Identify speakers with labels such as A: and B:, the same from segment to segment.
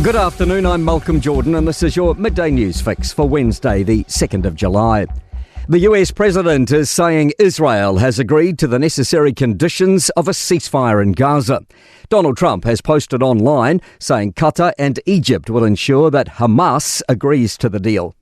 A: Good afternoon, I'm Malcolm Jordan and this is your Midday News Fix for Wednesday, the 2nd of July. The US President is saying Israel has agreed to the necessary conditions of a ceasefire in Gaza. Donald Trump has posted online saying Qatar and Egypt will ensure that Hamas agrees to the deal.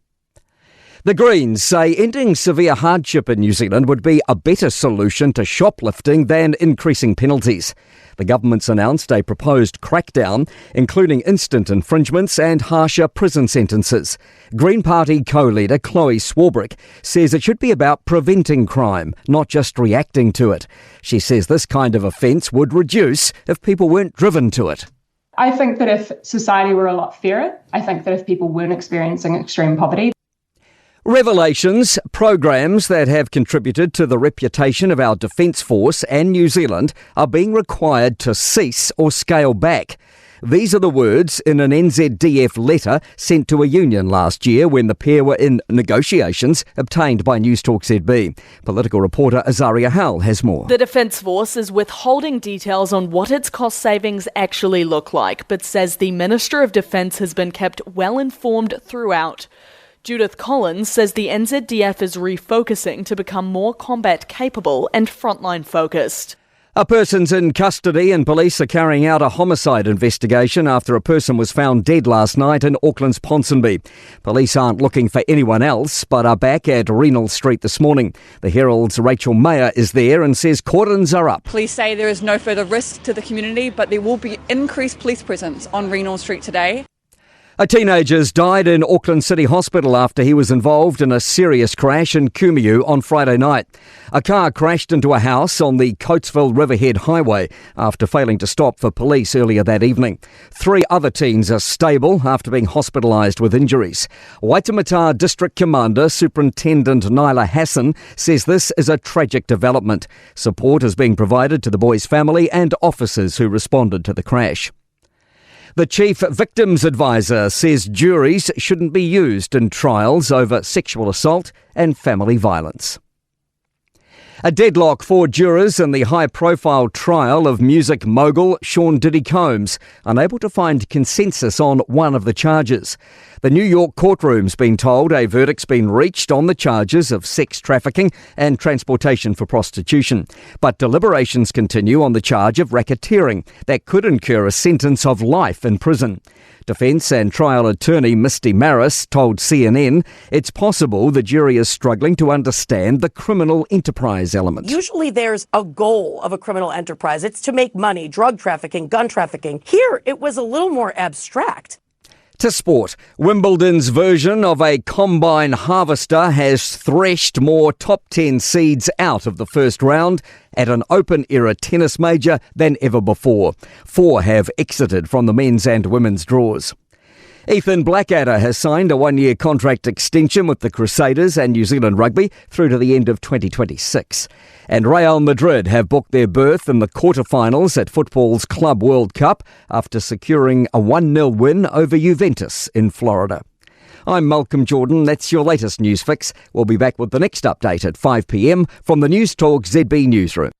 A: The Greens say ending severe hardship in New Zealand would be a better solution to shoplifting than increasing penalties. The government's announced a proposed crackdown, including instant infringements and harsher prison sentences. Green Party co-leader Chloe Swarbrick says it should be about preventing crime, not just reacting to it. She says this kind of offence would reduce if people weren't driven to it.
B: I think that if society were a lot fairer, I think that if people weren't experiencing extreme poverty.
A: Revelations, programs that have contributed to the reputation of our Defence Force and New Zealand are being required to cease or scale back. These are the words in an NZDF letter sent to a union last year when the pair were in negotiations obtained by Newstalk ZB. Political reporter Azaria Howell has more.
C: The Defence Force is withholding details on what its cost savings actually look like, but says the Minister of Defence has been kept well informed throughout. Judith Collins says the NZDF is refocusing to become more combat capable and frontline focused.
A: A person's in custody and police are carrying out a homicide investigation after a person was found dead last night in Auckland's Ponsonby. Police aren't looking for anyone else but are back at Renal Street this morning. The Herald's Rachel Mayer is there and says cordons are up.
D: Police say there is no further risk to the community, but there will be increased police presence on Renal Street today.
A: A teenager's died in Auckland City Hospital after he was involved in a serious crash in Kumiu on Friday night. A car crashed into a house on the Coatesville Riverhead Highway after failing to stop for police earlier that evening. 3 other teens are stable after being hospitalised with injuries. Waitemata District Commander Superintendent Nyla Hassan says this is a tragic development. Support is being provided to the boy's family and officers who responded to the crash. The Chief Victims Advisor says juries shouldn't be used in trials over sexual assault and family violence. A deadlock for jurors in the high-profile trial of music mogul Sean Diddy Combs, unable to find consensus on one of the charges. The New York courtroom's been told a verdict's been reached on the charges of sex trafficking and transportation for prostitution. But deliberations continue on the charge of racketeering that could incur a sentence of life in prison. Defence and trial attorney Misty Maris told CNN it's possible the jury is struggling to understand the criminal enterprise element.
E: Usually there's a goal of a criminal enterprise. It's to make money, drug trafficking, gun trafficking. Here, it was a little more abstract.
A: To sport, Wimbledon's version of a combine harvester has threshed more top 10 seeds out of the first round at an open-era tennis major than ever before. 4 have exited from the men's and women's draws. Ethan Blackadder has signed a 1-year contract extension with the Crusaders and New Zealand Rugby through to the end of 2026. And Real Madrid have booked their berth in the quarterfinals at football's Club World Cup after securing a 1-0 win over Juventus in Florida. I'm Malcolm Jordan. That's your latest news fix. We'll be back with the next update at 5 p.m. from the Newstalk ZB newsroom.